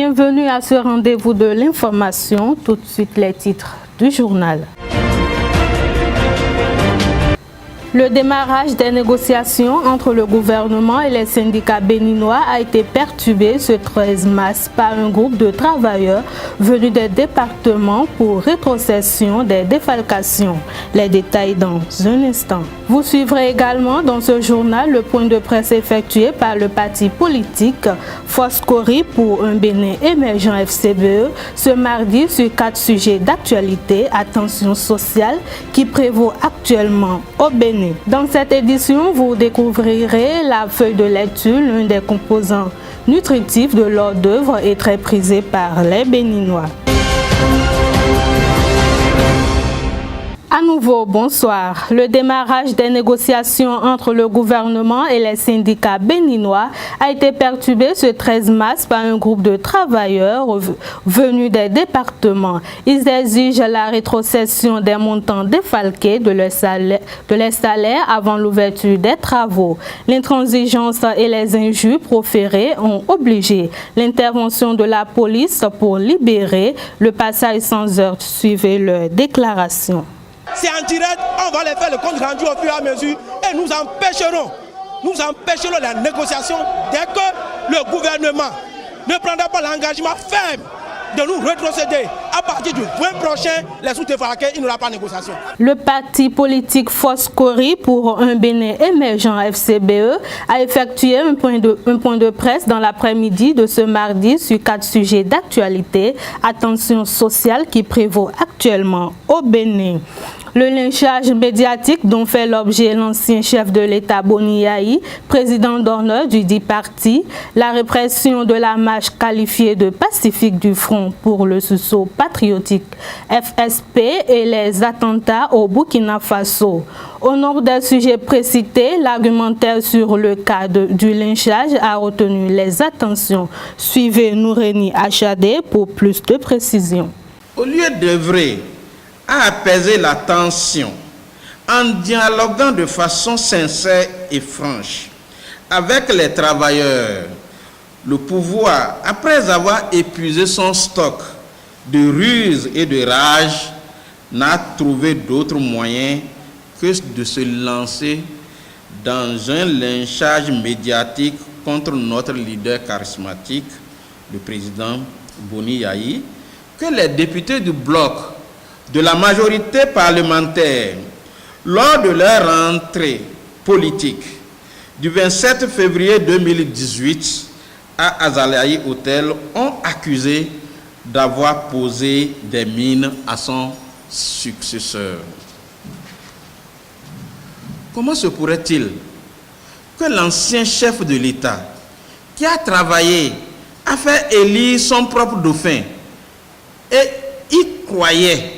Bienvenue à ce rendez-vous de l'information. Tout de suite les titres du journal. Le démarrage des négociations entre le gouvernement et les syndicats béninois a été perturbé ce 13 mars par un groupe de travailleurs venus des départements pour rétrocession des défalcations. Les détails dans un instant. Vous suivrez également dans ce journal le point de presse effectué par le parti politique Foscori pour un Bénin émergent FCBE ce mardi sur 4 sujets d'actualité à tension sociale qui prévaut actuellement au Bénin. Dans cette édition, vous découvrirez la feuille de lecture, l'un des composants nutritifs de l'hors d'œuvre et très prisé par les Béninois. À nouveau, bonsoir. Le démarrage des négociations entre le gouvernement et les syndicats béninois a été perturbé ce 13 mars par un groupe de travailleurs venus des départements. Ils exigent la rétrocession des montants défalqués de leurs salaires avant l'ouverture des travaux. L'intransigeance et les injures proférées ont obligé l'intervention de la police pour libérer le passage sans heurts. Suivez leur déclaration. C'est en direct, on va les faire le compte rendu au fur et à mesure et nous empêcherons la négociation dès que le gouvernement ne prendra pas l'engagement ferme de nous rétrocéder. À partir du 20 prochain, les sous-défalqués, il n'y aura pas de négociation. Le parti politique Foscori pour un Bénin émergent FCBE a effectué un point de presse dans l'après-midi de ce mardi sur 4 sujets d'actualité à tension sociale qui prévaut actuellement au Bénin. Le lynchage médiatique dont fait l'objet l'ancien chef de l'État Boni Yayi, président d'honneur du dit parti, la répression de la marche qualifiée de pacifique du Front pour le sursaut patriotique FSP et les attentats au Burkina Faso. Au nombre des sujets précités, l'argumentaire sur le cas du lynchage a retenu les attentions. Suivez Noureni Achadé pour plus de précisions. Au lieu d'œuvrer à apaiser la tension en dialoguant de façon sincère et franche avec les travailleurs, le pouvoir, après avoir épuisé son stock de ruses et de rage, n'a trouvé d'autre moyen que de se lancer dans un lynchage médiatique contre notre leader charismatique, le président Boni Yayi, que les députés du bloc de la majorité parlementaire, lors de leur rentrée politique du 27 février 2018 à Azalaï Hotel, ont accusé d'avoir posé des mines à son successeur. Comment se pourrait-il que l'ancien chef de l'État, qui a travaillé à faire élire son propre dauphin et y croyait,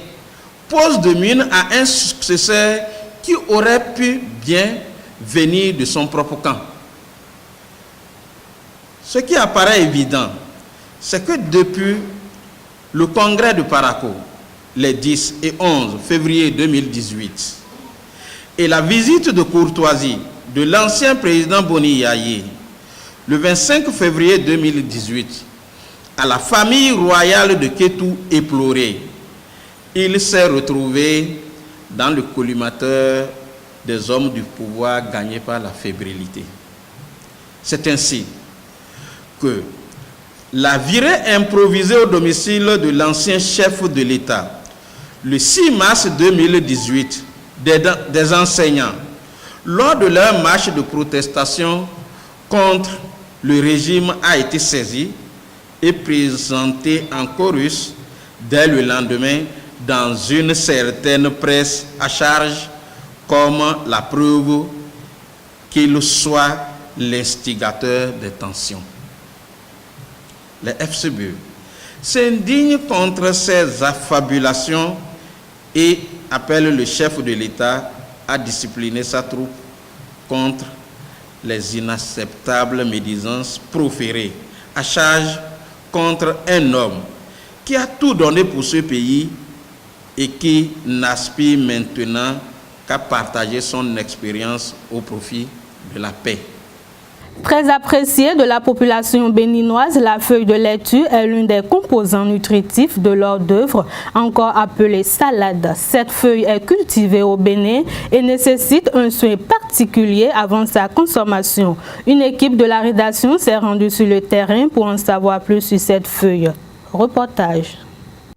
pose de mine à un successeur qui aurait pu bien venir de son propre camp? Ce qui apparaît évident, c'est que depuis le congrès de Parakou, les 10 et 11 février 2018, et la visite de courtoisie de l'ancien président Boni Yayi, le 25 février 2018, à la famille royale de Kétou éplorée, il s'est retrouvé dans le collimateur des hommes du pouvoir gagnés par la fébrilité. C'est ainsi que la virée improvisée au domicile de l'ancien chef de l'État, le 6 mars 2018, des enseignants, lors de leur marche de protestation contre le régime, a été saisie et présentée en chorus dès le lendemain dans une certaine presse à charge comme la preuve qu'il soit l'instigateur des tensions. Les FCBE s'indignent contre ces affabulations et appellent le chef de l'État à discipliner sa troupe contre les inacceptables médisances proférées à charge contre un homme qui a tout donné pour ce pays et qui n'aspire maintenant qu'à partager son expérience au profit de la paix. Très appréciée de la population béninoise, la feuille de laitue est l'une des composants nutritifs de l'hors d'œuvre, encore appelée salade. Cette feuille est cultivée au Bénin et nécessite un soin particulier avant sa consommation. Une équipe de la rédaction s'est rendue sur le terrain pour en savoir plus sur cette feuille. Reportage.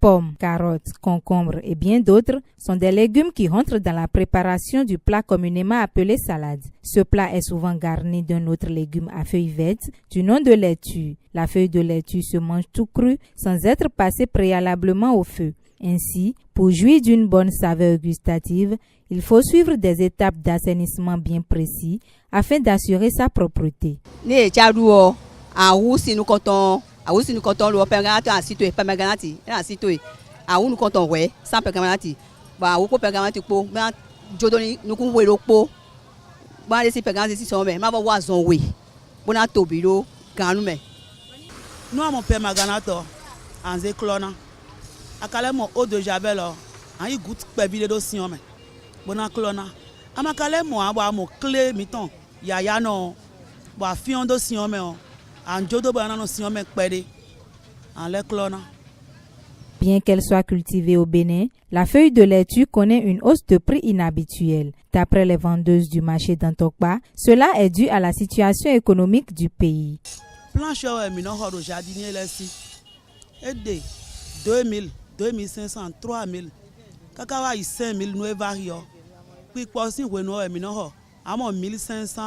Pommes, carottes, concombres et bien d'autres sont des légumes qui rentrent dans la préparation du plat communément appelé salade. Ce plat est souvent garni d'un autre légume à feuilles vertes du nom de laitue. La feuille de laitue se mange tout cru sans être passée préalablement au feu. Ainsi, pour jouir d'une bonne saveur gustative, il faut suivre des étapes d'assainissement bien précis afin d'assurer sa propreté. Awusi nous comptons le pergamati en situé pergamati en situé awu nous comptons ouais sans pergamati ba awu ko pergamati po ba jodoni nous ko welo po ba les pergamati si sont mais ma ba wa zon we bona tobilo ganu me nous mon pergamanato en zéclona akale mo eau de javel en y goutte pebile do si me bona clona amakale mo aba mo clé miton ya no ba fion do si me Bien qu'elle soit cultivée au Bénin, la feuille de laitue connaît une hausse de prix inhabituelle. D'après les vendeuses du marché d'Antokpa, cela est dû à la situation économique du pays. Plancheur est au jardinier ici. Aidé 2000, 2500, 3000. Kakawa 5000 nous vario. Puis poisson nous est 1500,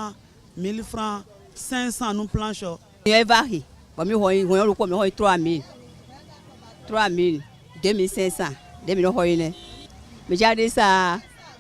1000 francs, 500 nous plancheurs. Il varie. Bon, on 3000, 3000, 2500, 2000. Mais j'ai dit ça,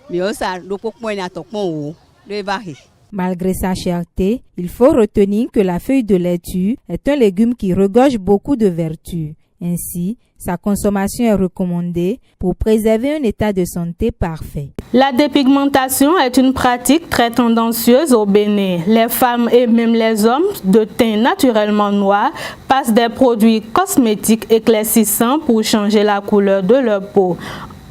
mais ça, le varie. Malgré sa cherté, il faut retenir que la feuille de laitue est un légume qui regorge beaucoup de vertus. Ainsi, sa consommation est recommandée pour préserver un état de santé parfait. La dépigmentation est une pratique très tendancieuse au Bénin. Les femmes et même les hommes de teint naturellement noir passent des produits cosmétiques éclaircissants pour changer la couleur de leur peau.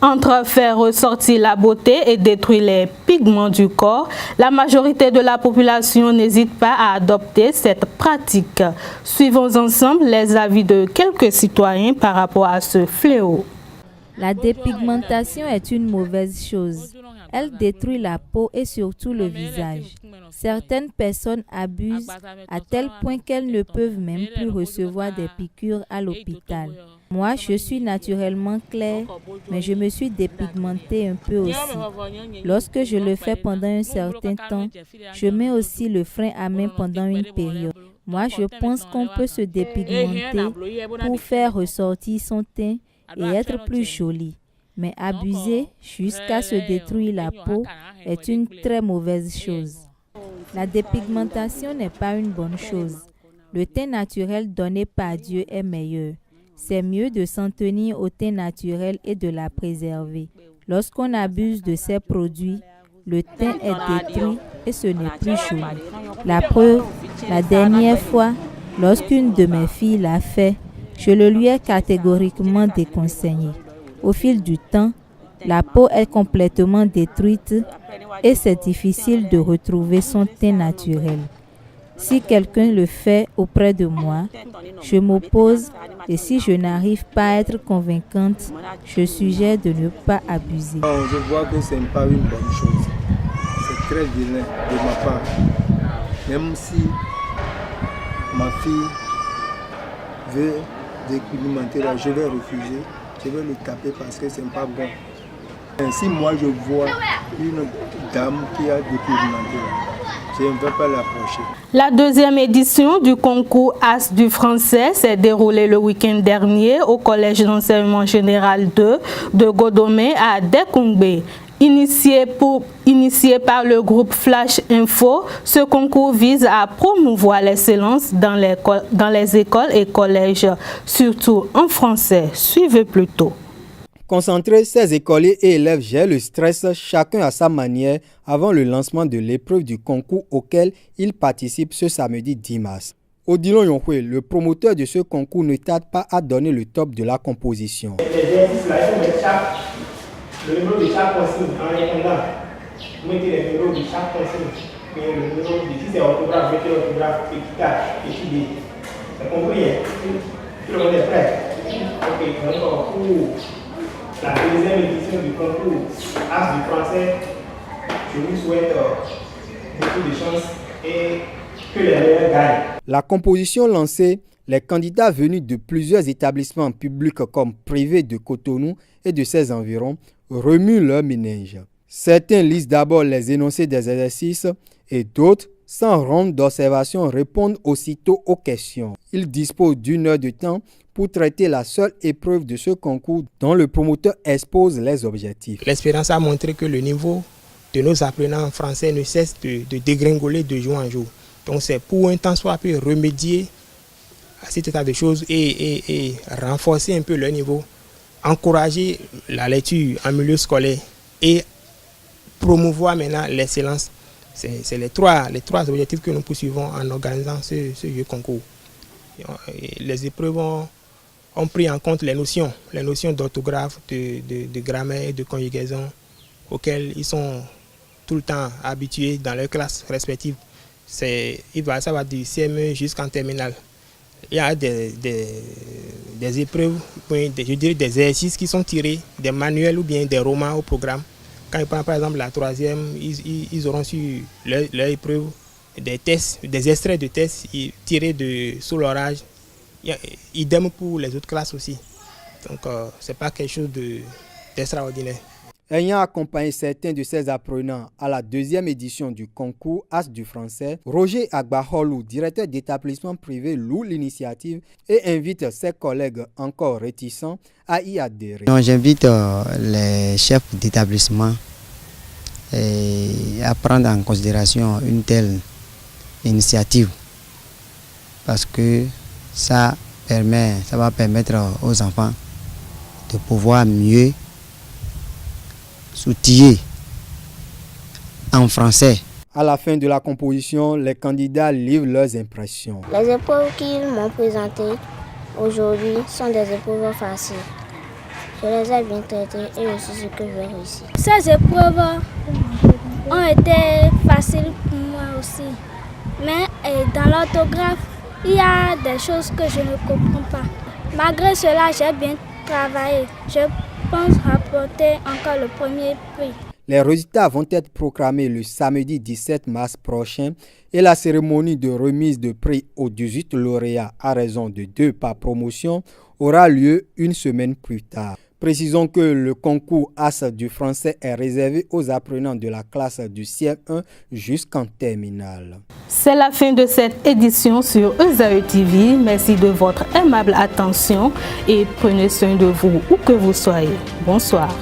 Entre faire ressortir la beauté et détruire les pigments du corps, la majorité de la population n'hésite pas à adopter cette pratique. Suivons ensemble les avis de quelques citoyens par rapport à ce fléau. La dépigmentation est une mauvaise chose. Elle détruit la peau et surtout le visage. Certaines personnes abusent à tel point qu'elles ne peuvent même plus recevoir des piqûres à l'hôpital. Moi, je suis naturellement claire, mais je me suis dépigmentée un peu aussi. Lorsque je le fais pendant un certain temps, je mets aussi le frein à main pendant une période. Moi, je pense qu'on peut se dépigmenter pour faire ressortir son teint et être plus joli. Mais abuser jusqu'à se détruire la peau est une très mauvaise chose. La dépigmentation n'est pas une bonne chose. Le teint naturel donné par Dieu est meilleur. C'est mieux de s'en tenir au teint naturel et de la préserver. Lorsqu'on abuse de ces produits, le teint est détruit et ce n'est plus joli. La preuve, la dernière fois, lorsqu'une de mes filles l'a fait, je le lui ai catégoriquement déconseillé. Au fil du temps, la peau est complètement détruite et c'est difficile de retrouver son teint naturel. Si quelqu'un le fait auprès de moi, je m'oppose et si je n'arrive pas à être convaincante, je suggère de ne pas abuser. Je vois que ce n'est pas une bonne chose. C'est très vilain de ma part. Même si ma fille veut dépigmenter là, je vais refuser. Je vais le taper parce que ce n'est pas bon. Et si moi je vois une dame qui a dépigmenté là, je ne vais pas l'approcher. La deuxième édition du concours As du français s'est déroulée le week-end dernier au Collège d'enseignement général 2 de Godomé à Dekungbe. Initié par le groupe Flash Info, ce concours vise à promouvoir l'excellence dans les écoles et collèges, surtout en français. Suivez plutôt. Concentrés, ces écoliers et élèves gèrent le stress chacun à sa manière avant le lancement de l'épreuve du concours auquel ils participent ce samedi 10 mars. Odilon Yonkwe, le promoteur de ce concours, ne tarde pas à donner le top de la composition. Le numéro de chaque consigne en répondant, vous mettez les numéros de chaque consigne créer le numéro, si c'est orthographe, mettez l'orthographe, étudier. C'est compris, hein? Tout le monde est prêt? Ok, donc pour la deuxième édition du concours As du français, je vous souhaite beaucoup de chance et que les meilleurs gagnent. La composition lancée, les candidats venus de plusieurs établissements publics comme privés de Cotonou et de ses environs remuent leur méninge. Certains lisent d'abord les énoncés des exercices et d'autres, sans ronde d'observation, répondent aussitôt aux questions. Ils disposent d'une heure de temps pour traiter la seule épreuve de ce concours dont le promoteur expose les objectifs. L'expérience a montré que le niveau de nos apprenants en français ne cesse de dégringoler de jour en jour. Donc c'est pour un temps soit peu remédier à cet état de choses et renforcer un peu leur niveau, encourager la lecture en milieu scolaire et promouvoir maintenant l'excellence. C'est les trois objectifs que nous poursuivons en organisant ce jeu concours. Les épreuves ont pris en compte les notions d'orthographe, de grammaire et de conjugaison auxquelles ils sont tout le temps habitués dans leurs classes respectives. Ça va du CME jusqu'en terminale. Il y a des épreuves, je dirais des exercices qui sont tirés des manuels ou bien des romans au programme. Quand ils prennent par exemple la troisième, ils auront su leur épreuve, des tests, des extraits de tests tirés de Sous l'orage. Idem pour les autres classes aussi. Donc ce n'est pas quelque chose d'extraordinaire. Ayant accompagné certains de ses apprenants à la deuxième édition du concours As du français, Roger Agbaholou, directeur d'établissement privé, loue l'initiative et invite ses collègues encore réticents à y adhérer. J'invite les chefs d'établissement à prendre en considération une telle initiative parce que ça va permettre aux enfants de pouvoir mieux s'outiller en français. À la fin de la composition, les candidats livrent leurs impressions. Les épreuves qu'ils m'ont présentées aujourd'hui sont des épreuves faciles. Je les ai bien traitées et je suis sûr que je vais réussir. Ces épreuves ont été faciles pour moi aussi. Mais dans l'orthographe, il y a des choses que je ne comprends pas. Malgré cela, j'ai bien travaillé. Je pense rapporter encore le premier prix. Les résultats vont être proclamés le samedi 17 mars prochain et la cérémonie de remise de prix aux 18 lauréats à raison de 2 par promotion aura lieu une semaine plus tard. Précisons que le concours As du français est réservé aux apprenants de la classe du CM1 jusqu'en terminale. C'est la fin de cette édition sur ESAE TV. Merci de votre aimable attention et prenez soin de vous où que vous soyez. Bonsoir.